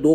2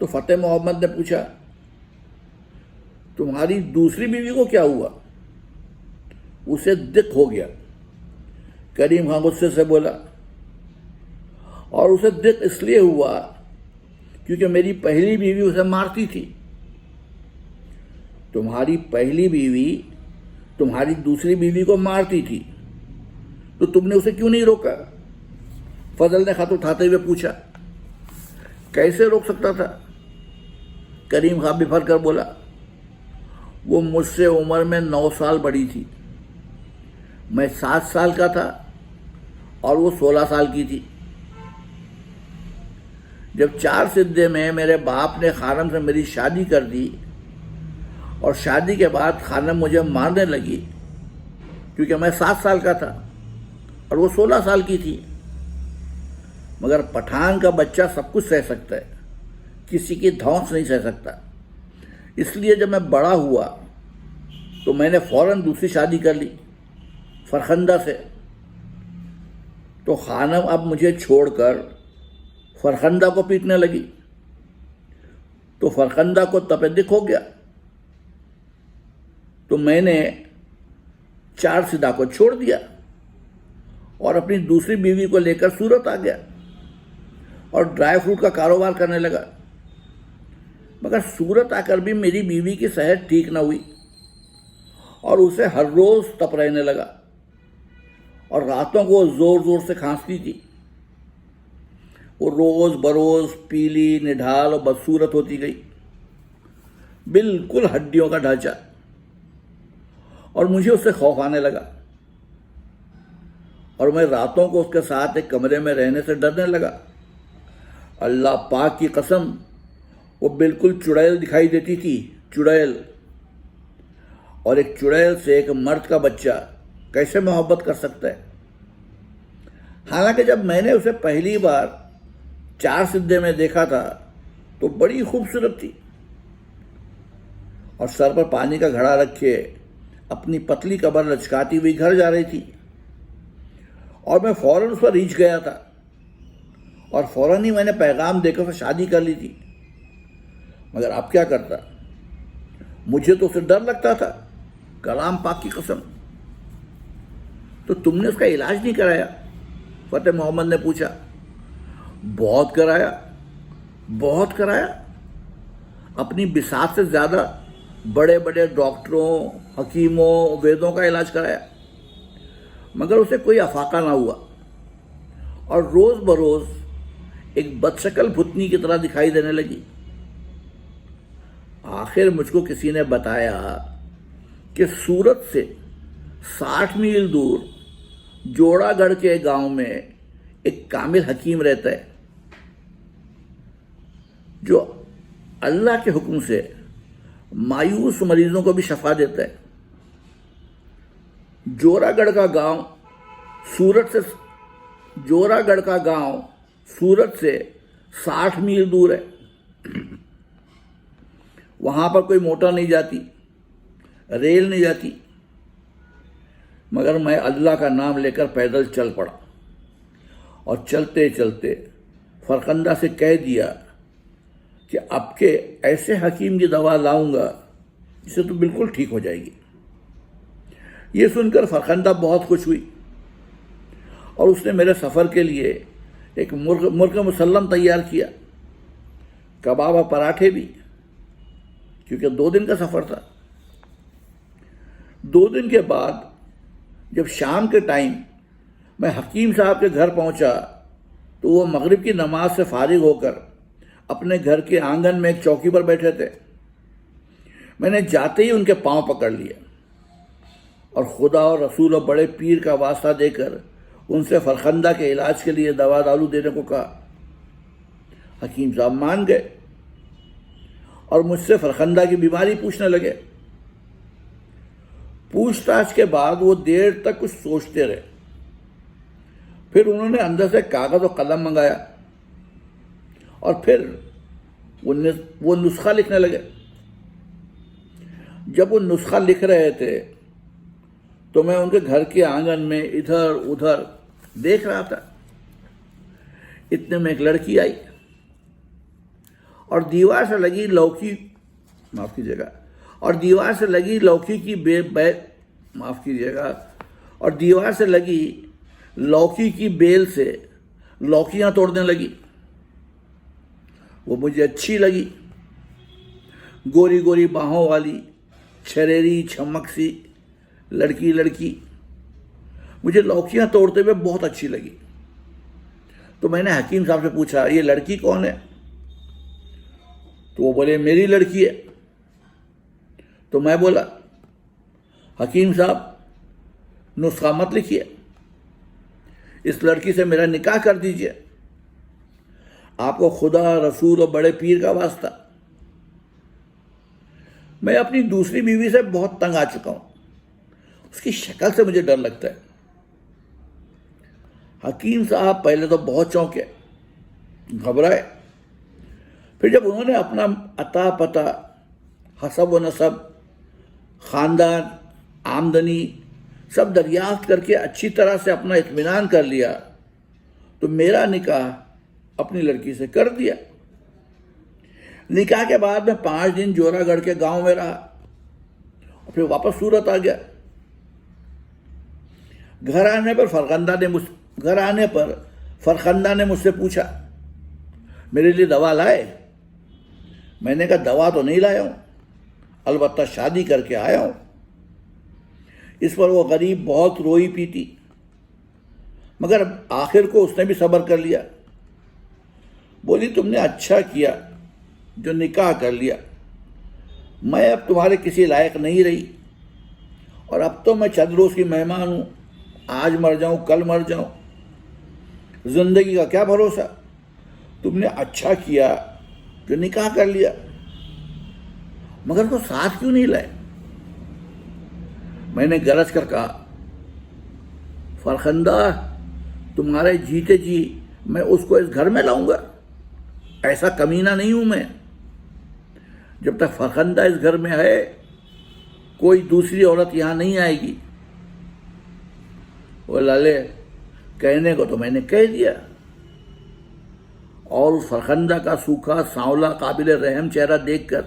تو فتح محمد نے پوچھا تمہاری دوسری بیوی کو کیا ہوا؟ اسے دق ہو گیا۔ کریم خان غصے سے بولا اور اسے دق اس لیے ہوا کیونکہ میری پہلی بیوی اسے مارتی تھی۔ تمہاری پہلی بیوی تمہاری دوسری بیوی کو مارتی تھی تو تم نے اسے کیوں نہیں روکا؟ فضل نے خط اٹھاتے ہوئے پوچھا۔ کیسے روک سکتا تھا؟ کریم خان بفر کر بولا وہ مجھ سے عمر میں 9 سال بڑی تھی، میں 7 سال کا تھا اور وہ 16 سال کی تھی۔ جب 4 سدے میں میرے باپ نے خانم سے میری شادی کر دی اور شادی کے بعد خانم مجھے مارنے لگی کیونکہ میں 7 سال کا تھا اور وہ 16 سال کی تھی، مگر پٹھان کا بچہ سب کچھ سہ سکتا ہے، کسی کی دھونس نہیں سہ سکتا۔ اس لیے جب میں بڑا ہوا تو میں نے فوراً دوسری شادی کر لی فرخندہ سے۔ تو خانم اب مجھے چھوڑ کر فرخندہ کو پیٹنے لگی تو فرخندہ کو تپدق ہو گیا، تو میں نے 4 سدہ کو چھوڑ دیا اور اپنی دوسری بیوی کو لے کر سورت آ گیا اور ڈرائی فروٹ کا کاروبار کرنے لگا۔ مگر سورت آ کر بھی میری بیوی کی صحت ٹھیک نہ ہوئی اور اسے ہر روز تپ رہنے لگا اور راتوں کو زور زور سے کھانستی تھی۔ وہ روز بروز پیلی نڈھال اور بدصورت ہوتی گئی، بالکل ہڈیوں کا ڈھانچہ، اور مجھے اس سے خوف آنے لگا اور میں راتوں کو اس کے ساتھ ایک کمرے میں رہنے سے ڈرنے لگا۔ اللہ پاک کی قسم وہ بالکل چڑیل دکھائی دیتی تھی، چڑیل، اور ایک چڑیل سے ایک مرد کا بچہ کیسے محبت کر سکتا ہے؟ حالانکہ جب میں نے اسے پہلی بار 4 سدے میں دیکھا تھا تو بڑی خوبصورت تھی اور سر پر پانی کا گھڑا رکھے اپنی پتلی کمر لچکاتی ہوئی گھر جا رہی تھی، اور میں فوراً اس پر ریچھ گیا تھا اور فوراً ہی میں نے پیغام دے کر اسے شادی کر لی تھی۔ مگر اب کیا کرتا؟ مجھے تو اسے ڈر لگتا تھا، کلام پاک کی قسم۔ تو تم نے اس کا علاج نہیں کرایا؟ فتح محمد نے پوچھا۔ بہت کرایا، بہت کرایا، اپنی بساط سے زیادہ بڑے بڑے ڈاکٹروں، حکیموں، ویدوں کا علاج کرایا، مگر اسے کوئی افاقہ نہ ہوا اور روز بروز ایک بدشکل بھتنی کی طرح دکھائی دینے لگی۔ آخر مجھ کو کسی نے بتایا کہ سورت سے 60 میل دور جوڑا گڑھ کے گاؤں میں ایک کامل حکیم رہتا ہے جو اللہ کے حکم سے مایوس مریضوں کو بھی شفا دیتا ہے۔ جوڑا گڑھ کا گاؤں سورت سے 60 میل دور ہے۔ وہاں پر کوئی موٹر نہیں جاتی، ریل نہیں جاتی، مگر میں اللہ کا نام لے کر پیدل چل پڑا اور چلتے چلتے فرخندہ سے کہہ دیا کہ اب کے ایسے حکیم کی دوا لاؤں گا جس سے تو بالکل ٹھیک ہو جائے گی۔ یہ سن کر فرخندہ بہت خوش ہوئی اور اس نے میرے سفر کے لیے ایک مرغ مسلم تیار کیا، کباب اور پراٹھے بھی، کیونکہ 2 دن کا سفر تھا۔ 2 دن کے بعد جب شام کے ٹائم میں حکیم صاحب کے گھر پہنچا تو وہ مغرب کی نماز سے فارغ ہو کر اپنے گھر کے آنگن میں ایک چوکی پر بیٹھے تھے۔ میں نے جاتے ہی ان کے پاؤں پکڑ لیا اور خدا اور رسول اور بڑے پیر کا واسطہ دے کر ان سے فرخندہ کے علاج کے لیے دوا دارو دینے کو کہا۔ حکیم صاحب مان گئے اور مجھ سے فرخندہ کی بیماری پوچھنے لگے۔ پوچھ تاچھ کے بعد وہ دیر تک کچھ سوچتے رہے، پھر انہوں نے اندر سے کاغذ و قلم منگایا اور پھر وہ نسخہ لکھنے لگے۔ جب وہ نسخہ لکھ رہے تھے تو میں ان کے گھر کے آنگن میں ادھر ادھر دیکھ رہا تھا۔ اتنے میں ایک لڑکی آئی اور دیوار سے لگی لوکی معاف کیجیے گا اور دیوار سے لگی لوکی کی معاف کیجیے گا اور دیوار سے لگی لوکی کی بیل سے لوکیاں توڑنے لگی. وہ مجھے اچھی لگی، گوری گوری باہوں والی، چھریری چھمک سی لڑکی. مجھے لوکیاں توڑتے ہوئے بہت اچھی لگی. تو میں نے حکیم صاحب سے پوچھا یہ لڑکی کون ہے؟ تو وہ بولے میری لڑکی ہے. تو میں بولا حکیم صاحب نسخہ مت لکھیے، اس لڑکی سے میرا نکاح کر دیجئے، آپ کو خدا رسول اور بڑے پیر کا واسطہ. میں اپنی دوسری بیوی سے بہت تنگ آ چکا ہوں، اس کی شکل سے مجھے ڈر لگتا ہے. حکیم صاحب پہلے تو بہت چونکے، گھبرائے. پھر جب انہوں نے اپنا عطا پتہ، حسب و نسب، خاندان، آمدنی سب دریافت کر کے اچھی طرح سے اپنا اطمینان کر لیا تو میرا نکاح اپنی لڑکی سے کر دیا. نکاح کے بعد میں 5 دن جورا گڑھ کے گاؤں میں رہا اور پھر واپس سورت آ گیا. گھر آنے پر فرخندہ نے مجھ سے پوچھا میرے لیے دوا لائے؟ میں نے کہا دوا تو نہیں لایا ہوں، البتہ شادی کر کے آیا ہوں. اس پر وہ غریب بہت روئی پیٹی، مگر آخر کو اس نے بھی صبر کر لیا. بولی تم نے اچھا کیا جو نکاح کر لیا، میں اب تمہارے کسی لائق نہیں رہی، اور اب تو میں چند روز کی مہمان ہوں، آج مر جاؤں کل مر جاؤں، زندگی کا کیا بھروسہ. تم نے اچھا کیا جو نکاح کر لیا، مگر وہ ساتھ کیوں نہیں لائے؟ میں نے گرج کر کہا فرخندہ تمہارے جیتے جی میں اس کو اس گھر میں لاؤں گا؟ ایسا کمینہ نہیں ہوں میں. جب تک فرخندہ اس گھر میں ہے کوئی دوسری عورت یہاں نہیں آئے گی. وہ لالے کہنے کو تو میں نے کہہ دیا، اور اس فرخندہ کا سوکھا سانولا قابل رحم چہرہ دیکھ کر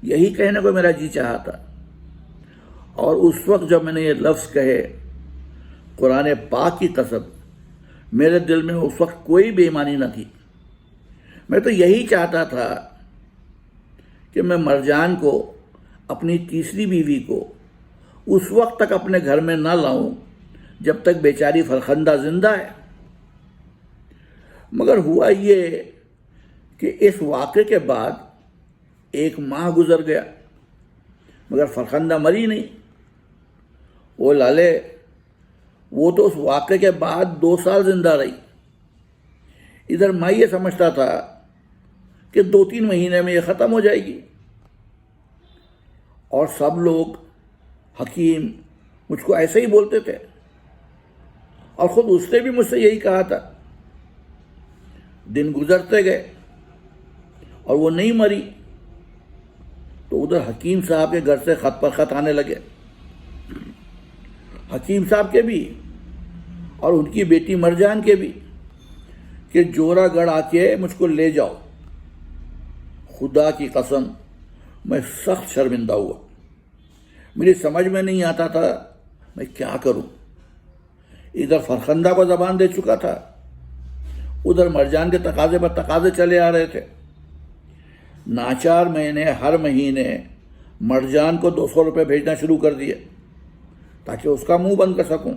یہی کہنے کو میرا جی چاہا تھا. اور اس وقت جب میں نے یہ لفظ کہے، قرآن پاک کی قسم میرے دل میں اس وقت کوئی بے ایمانی نہ تھی. میں تو یہی چاہتا تھا کہ میں مرجان کو، اپنی تیسری بیوی کو، اس وقت تک اپنے گھر میں نہ لاؤں جب تک بیچاری فرخندہ زندہ ہے. مگر ہوا یہ کہ اس واقعے کے بعد 1 ماہ گزر گیا مگر فرخندہ مری نہیں. وہ لالے وہ تو اس واقعے کے بعد 2 سال زندہ رہی. ادھر میں یہ سمجھتا تھا کہ 2-3 مہینے میں یہ ختم ہو جائے گی، اور سب لوگ حکیم مجھ کو ایسے ہی بولتے تھے، اور خود اس نے بھی مجھ سے یہی کہا تھا. دن گزرتے گئے اور وہ نہیں مری تو ادھر حکیم صاحب کے گھر سے خط پر خط آنے لگے، حکیم صاحب کے بھی اور ان کی بیٹی مرجان کے بھی، کہ جورا گڑھ آ کے مجھ کو لے جاؤ. خدا کی قسم میں سخت شرمندہ ہوا. میری سمجھ میں نہیں آتا تھا میں کیا کروں. ادھر فرخندہ کو زبان دے چکا تھا، ادھر مرجان کے تقاضے پر تقاضے چلے آ رہے تھے. ناچار میں نے ہر مہینے مرجان کو 200 روپے بھیجنا شروع کر دیے تاکہ اس کا منہ بند کر سکوں.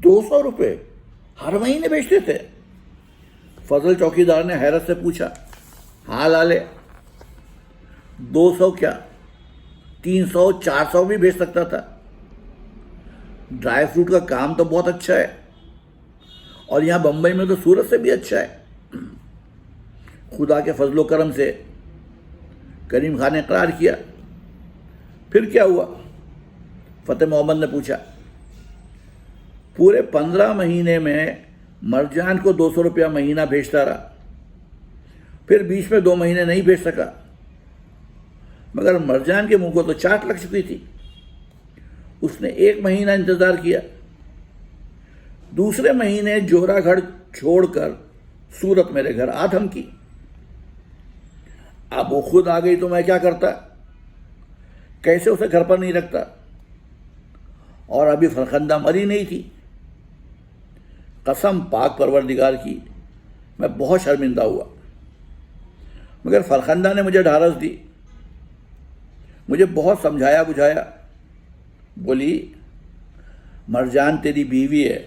200 روپے ہر مہینے بھیجتے تھے. فضل چوکیدار نے حیرت سے پوچھا ہاں لالے 200 کیا 300 400 بھی بھیج سکتا تھا. ڈرائی فروٹ کا کام تو بہت اچھا ہے، اور یہاں بمبئی میں تو سورت سے بھی اچھا ہے. خدا کے فضل و کرم سے کریم خان نے اقرار کیا. پھر کیا ہوا؟ فتح محمد نے پوچھا. پورے 15 مہینے میں مرجان کو 200 روپیہ مہینہ بھیجتا رہا. پھر بیچ میں 2 مہینے نہیں بھیج سکا، مگر مرجان کے منہ کو تو چاٹ لگ چکی تھی. اس نے 1 مہینہ انتظار کیا. دوسرے مہینے جورا گڑھ چھوڑ کر سورت میرے گھر آ دھمکی. اب وہ خود آ گئی تو میں کیا کرتا؟ کیسے اسے گھر پر نہیں رکھتا؟ اور ابھی فرخندہ مری نہیں تھی. قسم پاک پروردگار کی میں بہت شرمندہ ہوا، مگر فرخندہ نے مجھے ڈھارس دی، مجھے بہت سمجھایا بجھایا. بولی مرجان تیری بیوی ہے،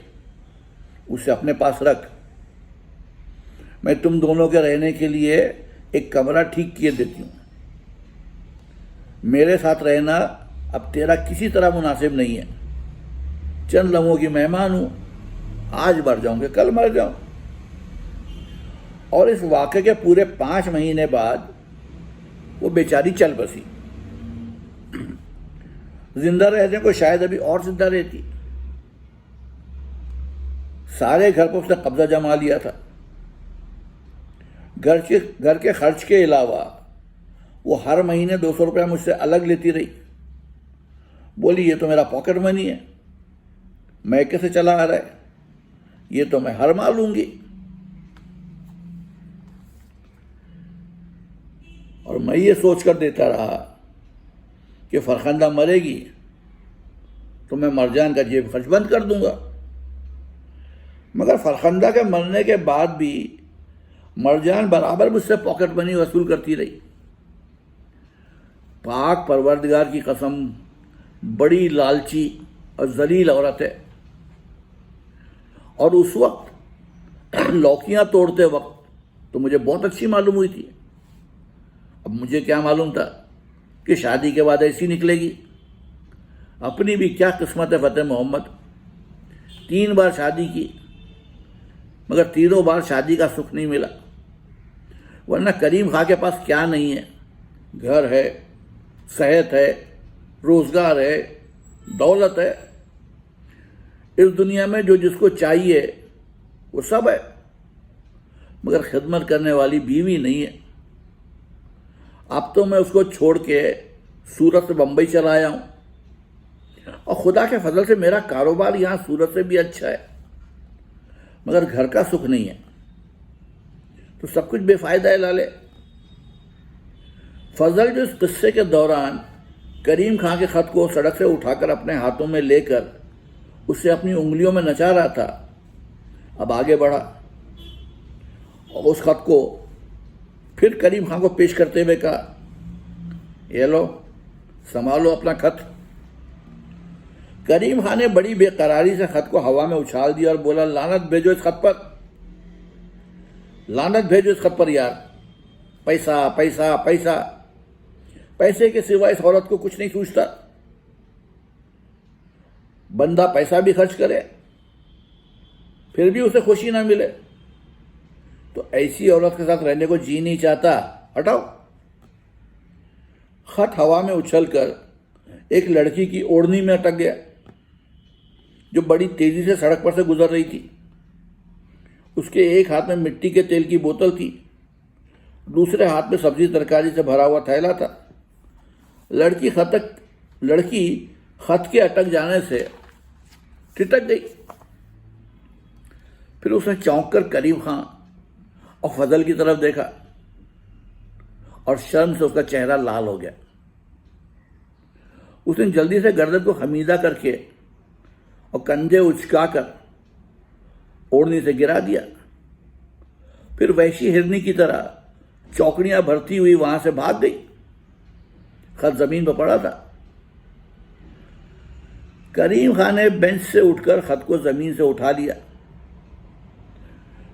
اسے اپنے پاس رکھ، میں تم دونوں کے رہنے کے لیے ایک کمرہ ٹھیک کیے دیتی ہوں. میرے ساتھ رہنا اب تیرا کسی طرح مناسب نہیں ہے. چند لمحوں کی مہمان ہوں، آج مر جاؤں گے کل مر جاؤں. اور اس واقعے کے پورے 5 مہینے بعد وہ بیچاری چل بسی. زندہ رہنے کو شاید ابھی اور زندہ رہتی. سارے گھر پر اس نے قبضہ جما لیا تھا. گھر کے خرچ کے علاوہ وہ ہر مہینے 200 روپے مجھ سے الگ لیتی رہی. بولی یہ تو میرا پاکٹ منی ہے، میں کیسے چلا آ رہا ہے، یہ تو میں ہر ماہ لوں گی. اور میں یہ سوچ کر دیتا رہا کہ فرخندہ مرے گی تو میں مرجان کا جیب خرچ بند کر دوں گا. مگر فرخندہ کے مرنے کے بعد بھی مرجان برابر مجھ سے پاکٹ منی وصول کرتی رہی. پاک پروردگار کی قسم بڑی لالچی اور ذلیل عورت ہے. اور اس وقت لوکیاں توڑتے وقت تو مجھے بہت اچھی معلوم ہوئی تھی. اب مجھے کیا معلوم تھا کہ شادی کے بعد ایسی نکلے گی. اپنی بھی کیا قسمت ہے فتح محمد. 3 بار شادی کی مگر تینوں بار شادی کا سکھ نہیں ملا. ورنہ کریم خان کے پاس کیا نہیں ہے؟ گھر ہے، صحت ہے، روزگار ہے، دولت ہے. اس دنیا میں جو جس کو چاہیے وہ سب ہے، مگر خدمت کرنے والی بیوی نہیں ہے. اب تو میں اس کو چھوڑ کے سورت سے بمبئی چلا آیا ہوں، اور خدا کے فضل سے میرا کاروبار یہاں سورت سے بھی اچھا ہے، مگر گھر کا سکھ نہیں ہے تو سب کچھ بے فائدہ ہے لالے. فضل جو اس قصے کے دوران کریم خان کے خط کو سڑک سے اٹھا کر اپنے ہاتھوں میں لے کر اسے اپنی انگلیوں میں نچا رہا تھا، اب آگے بڑھا اور اس خط کو پھر کریم خان کو پیش کرتے ہوئے کہا، یہ لو سنبھالو اپنا خط. کریم خان نے بڑی بے قراری سے خط کو ہوا میں اچھال دیا اور بولا، لعنت بھیجو اس خط پر، لعنت بھیجو اس خط پر یار. پیسہ پیسہ پیسہ، پیسے کے سوا اس عورت کو کچھ نہیں سوچتا. بندہ پیسہ بھی خرچ کرے پھر بھی اسے خوشی نہ ملے تو ایسی عورت کے ساتھ رہنے کو جی نہیں چاہتا. ہٹاؤ. خط ہوا میں اچھل کر ایک لڑکی کی اوڑھنی میں اٹک گیا جو بڑی تیزی سے سڑک پر سے گزر رہی تھی. اس کے ایک ہاتھ میں مٹی کے تیل کی بوتل تھی، دوسرے ہاتھ میں سبزی ترکاری سے بھرا ہوا تھیلا تھا. لڑکی خط کے اٹک جانے سے ٹھٹک گئی. پھر اس نے چونک کر کریم خان اور فضل کی طرف دیکھا اور شرم سے اس کا چہرہ لال ہو گیا. اس نے جلدی سے گردن کو خمیدہ کر کے اور کندھے اچکا کر اوڑھنی سے گرا دیا. پھر وحشی ہرنی کی طرح چوکڑیاں بھرتی ہوئی وہاں سے بھاگ گئی. خط زمین پر پڑا تھا. کریم خان نے بینچ سے اٹھ کر خط کو زمین سے اٹھا لیا،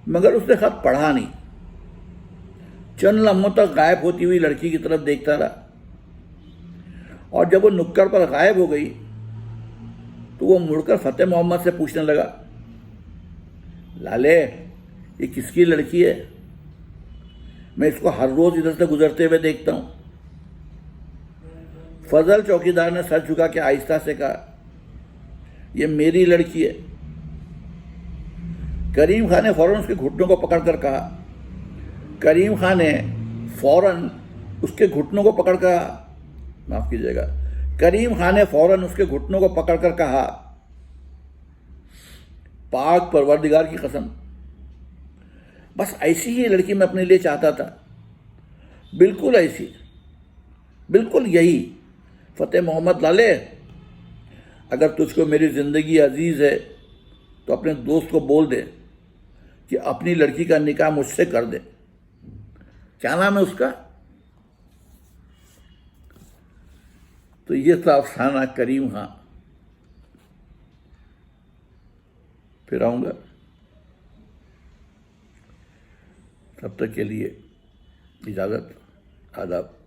مگر اس نے خط پڑھا نہیں. چند لمحوں تک غائب ہوتی ہوئی لڑکی کی طرف دیکھتا رہا، اور جب وہ نکڑ پر غائب ہو گئی تو وہ مڑ کر فتح محمد سے پوچھنے لگا، لالے یہ کس کی لڑکی ہے؟ میں اس کو ہر روز ادھر سے گزرتے ہوئے دیکھتا ہوں. فضل چوکیدار نے سر جھکا کے آہستہ سے کہا، یہ میری لڑکی ہے. کریم خان نے فوراً اس کے گھٹنوں کو پکڑ کر کہا، کریم خان نے فوراً اس کے گھٹنوں کو پکڑ کر معاف کیجیے گا کریم خان نے فوراً اس کے گھٹنوں کو پکڑ کر کہا، پاک پروردگار کی قسم بس ایسی ہی لڑکی میں اپنے لیے چاہتا تھا. بالکل ایسی، بالکل یہی۔ فتح محمد لالے، اگر تجھ کو میری زندگی عزیز ہے تو اپنے دوست کو بول دے کہ اپنی لڑکی کا نکاح مجھ سے کر دے۔ کیا نام ہے اس کا؟ تو یہ تھا افسانہ کریم خان۔ پھر آؤں گا، تب تک کے لیے اجازت، آداب۔